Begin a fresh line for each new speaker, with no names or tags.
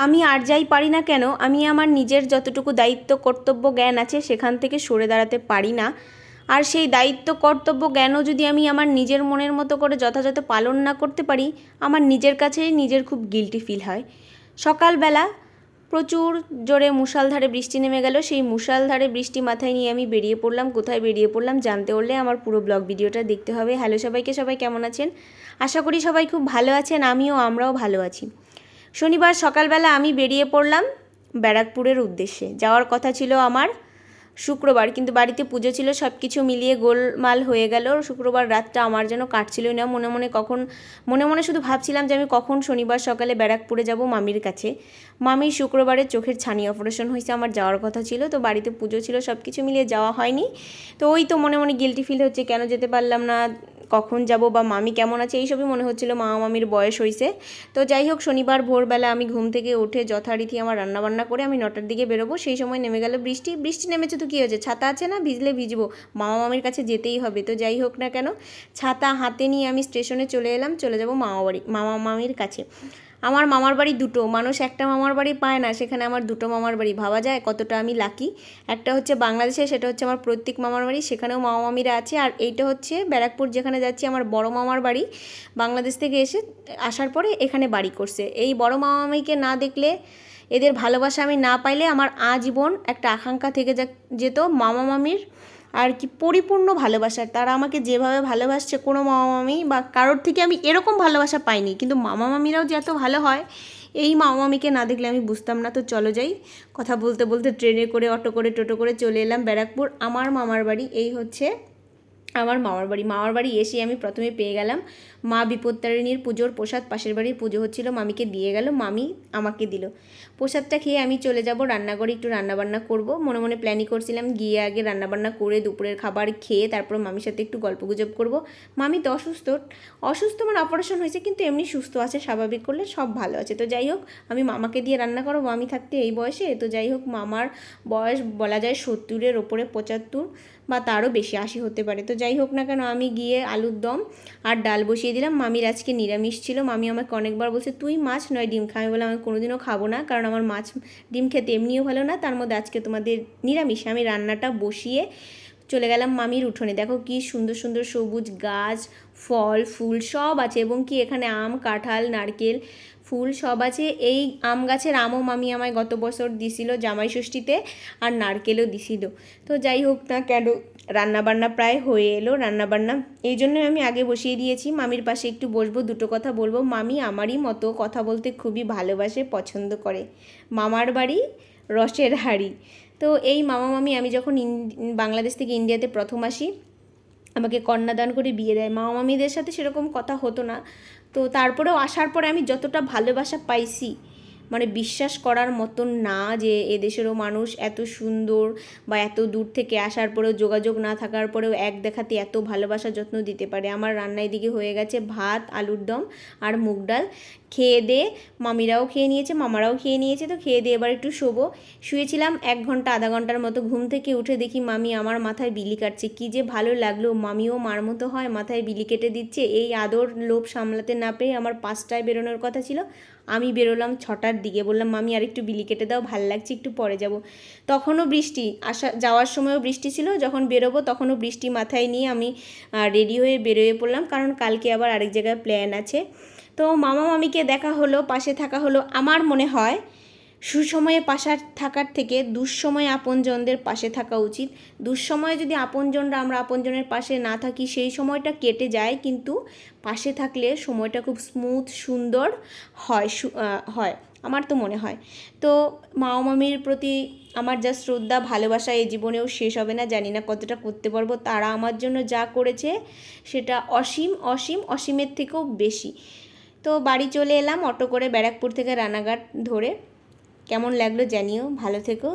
আমি আর যাই পারি না কেন, আমি আমার নিজের যতটুকু দায়িত্ব কর্তব্য জ্ঞান আছে সেখান থেকে সরে দাঁড়াতে পারি না। আর সেই দায়িত্ব কর্তব্য জ্ঞানও যদি আমি আমার নিজের মনের মতো করে যথাযথ পালন না করতে পারি, আমার নিজের কাছেই নিজের খুব গিল্টি ফিল হয়। সকালবেলা প্রচুর জোরে মুষলধারে বৃষ্টি নেমে গেল। সেই মুষলধারে বৃষ্টি মাথায় নিয়ে আমি বেরিয়ে পড়লাম। কোথায় বেরিয়ে পড়লাম জানতে হলে আমার পুরো ব্লগ ভিডিওটা দেখতে হবে। হ্যালো সবাইকে, সবাই কেমন আছেন? আশা করি সবাই খুব ভালো আছেন, আমরাও ভালো আছি। শনিবার সকালবেলা আমি বেরিয়ে পড়লাম ব্যারাকপুরের উদ্দেশ্যে। যাওয়ার কথা ছিল আমার শুক্রবার, কিন্তু বাড়িতে পুজো ছিল, সব কিছু মিলিয়ে গোলমাল হয়ে গেল। শুক্রবার রাতটা আমার যেন কাটছিলই না। মনে মনে শুধু ভাবছিলাম যে আমি কখন শনিবার সকালে ব্যারাকপুরে যাব মামির কাছে। মামির শুক্রবারে চোখের ছানি অপারেশন হয়েছে, আমার যাওয়ার কথা ছিল, তো বাড়িতে পুজো ছিল, সব কিছু মিলিয়ে যাওয়া হয়নি। তো ওই তো মনে মনে গিল্টি ফিল হচ্ছে, কেন যেতে পারলাম না, কখন যাব, বা মামি কেমন আছে, এইসবই মনে হচ্ছিল। মামা মামির বয়স হয়েছে। তো যাই হোক, শনিবার ভোরবেলা আমি ঘুম থেকে উঠে যথারীতি আমার রান্নাবান্না করে আমি 9টার দিকে বেরোবো। সেই সময় নেমে গেল বৃষ্টি। বৃষ্টি নেমেছে তো কী হয়েছে, ছাতা আছে না, ভিজলে ভিজবো, মামা মামির কাছে যেতেই হবে। তো যাই হোক না কেন, ছাতা হাতে নিয়ে আমি স্টেশনে চলে এলাম, চলে যাব মামা মামির কাছে। আমার মামার বাড়ি দুটো, মানুষ একটা মামার বাড়ি পায় না, সেখানে আমার দুটো মামার বাড়ি। ভাবা যায় কতটা আমি লাকি। একটা হচ্ছে বাংলাদেশে, সেটা হচ্ছে আমার প্রত্যেক মামার বাড়ি, সেখানেও মামা মামিরা আছে। আর এইটা হচ্ছে ব্যারাকপুর, যেখানে যাচ্ছি, আমার বড় মামার বাড়ি। বাংলাদেশ থেকে আসার পরে এখানে বাড়ি করছে। এই বড় মামা মামিকে না দেখলে, এদের ভালোবাসা আমি না পাইলে আমার আজীবন একটা আকাঙ্ক্ষা থেকে যেত মামা মামির আর কি পরিপূর্ণ ভালোবাসার। তারা আমাকে যেভাবে ভালোবাসছে, কোনো মামা মামি বা কারোর থেকে আমি এরকম ভালোবাসা পাইনি। কিন্তু মামা মামিরাও যে এত ভালো হয়, এই মামা মামিকে না দেখলে আমি বুঝতাম না। তো চলো যাই। কথা বলতে বলতে ট্রেনে করে, অটো করে, টোটো করে চলে এলাম ব্যারাকপুর, আমার মামার বাড়ি। এই হচ্ছে আমার মামার বাড়ি এসে আমি প্রথমে পেয়ে গেলাম মা বিপত্তারিণীর পুজোর প্রসাদ। পাশের বাড়ির পুজো হচ্ছিল, মামিকে দিয়ে গেল, মামি আমাকে দিল। প্রসাদটা খেয়ে আমি চলে যাব রান্নাঘরে, একটু রান্নাবান্না করব। মনে মনে প্ল্যানই করছিলাম, গিয়ে আগে রান্নাবান্না করে দুপুরের খাবার খেয়ে তারপর মামির সাথে একটু গল্পগুজব করব। মামি তো অসুস্থ মানে অপারেশন হয়েছে, কিন্তু এমনি সুস্থ আছে, স্বাভাবিক করলে সব ভালো আছে। তো যাই হোক, আমি মামাকে দিয়ে রান্না করবো, মামি থাকতে এই বয়সে। তো যাই হোক, মামার বয়স বলা যায় 70-এর ওপরে, 75 বা তারও বেশি, 80 হতে পারে। তো যাই হোক না কেন, আমি গিয়ে আলুর দম আর ডাল বসিয়ে দিলাম। মামির আজকে নিরামিষ ছিল। মামি আমাকে অনেকবার বলছে, তুই মাছ নয় ডিম খা। আমি বললাম আমি কোনোদিনও খাবো না, কারণ আমার মাছ ডিম খেতে এমনিও ভালো না, তার মধ্যে আজকে তোমাদের নিরামিষ। আমি রান্নাটা বসিয়ে চলে গেলাম মামির উঠোনে। দেখো কি সুন্দর সুন্দর সবুজ গাছ, ফল ফুল সব আছে, এবং কি এখানে আম, কাঁঠাল, নারকেল, ফুল সব আছে। এই আম গাছের আমও মামি আমায় গত বছর দিছিল জামাই ষষ্ঠীতে, আর নারকেলও দিছিল। তো যাই হোক না কেন, রান্নাবান্না প্রায় হয়ে এলো। রান্নাবান্না এই জন্যই আমি আগে বসিয়ে দিয়েছি। মামির পাশে একটু বসবো, দুটো কথা বলবো। মামি আমারই মতো কথা বলতে খুবই ভালোবাসে, পছন্দ করে। মামার বাড়ি রসের হাঁড়ি। তো এই মামা মামি, আমি যখন বাংলাদেশ থেকে ইন্ডিয়াতে প্রথম আসি, আমাকে কন্যাদান করে বিয়ে দেয়। মামা মামিদের সাথে সেরকম কথা হতো না। তো তারপরেও আসার পরে আমি যতটা ভালোবাসা পাইছি, মানে বিশ্বাস করার মতন না যে এদেশেরও মানুষ এত সুন্দর, বা এত দূর থেকে আসার পরেও, যোগাযোগ না থাকার পরেও এক দেখাতে এত ভালোবাসা যত্ন দিতে পারে। আমার রান্না এদিকে হয়ে গেছে, ভাত, আলুর দম আর মুগ ডাল। খেয়ে দিয়ে মামিরাও খেয়ে নিয়েছে, মামারাও খেয়ে নিয়েছে। তো খেয়ে দিয়ে এবার একটু শোবো। শুয়েছিলাম 1 ঘন্টা আধা ঘন্টার মতো। ঘুম থেকে উঠে দেখি মামি আমার মাথায় বিলি কাটছে। কী যে ভালো লাগলো, মামিও মার মতো হয়, মাথায় বিলি কেটে দিচ্ছে। এই আদর লোভ সামলাতে না পেরে আমার 5টায় বেরোনোর কথা ছিল, আমি বেরোলাম 6টার দিকে। বললাম মামি আর একটু বিলি কেটে দাও, ভাল লাগছে, একটু পরে যাব। তখনও বৃষ্টি, যাওয়ার সময়ও বৃষ্টি ছিল, যখন বেরোবো তখনও বৃষ্টি মাথায় নিয়ে আমি রেডি হয়ে বেরোয়ে পড়লাম, কারণ কালকে আবার আরেক জায়গায় প্ল্যান আছে। তো মামা মামিকে দেখা হলো, পাশে থাকা হলো। আমার মনে হয় সুসময়ে পাশে থাকার থেকে দুঃসময়ে আপনজনদের পাশে থাকা উচিত। দুঃসময়ে যদি আপনজনরা, আমরা আপনজনের পাশে না থাকি, সেই সময়টা কেটে যায়, কিন্তু পাশে থাকলে সময়টা খুব স্মুথ, সুন্দর হয় আমার তো মনে হয়। তো মামা মামির প্রতি আমার যা শ্রদ্ধা, ভালোবাসা এই জীবনেও শেষ হবে না। জানি না কতটা করতে পারবো। তারা আমার জন্য যা করেছে সেটা অসীম, অসীম, অসীমের থেকেও বেশি। তো বাড়ি চলে এলাম অটো করে, ব্যারাকপুর থেকে রানাঘাট ধরে। কেমন লাগলো জানিও, ভালো থেকো।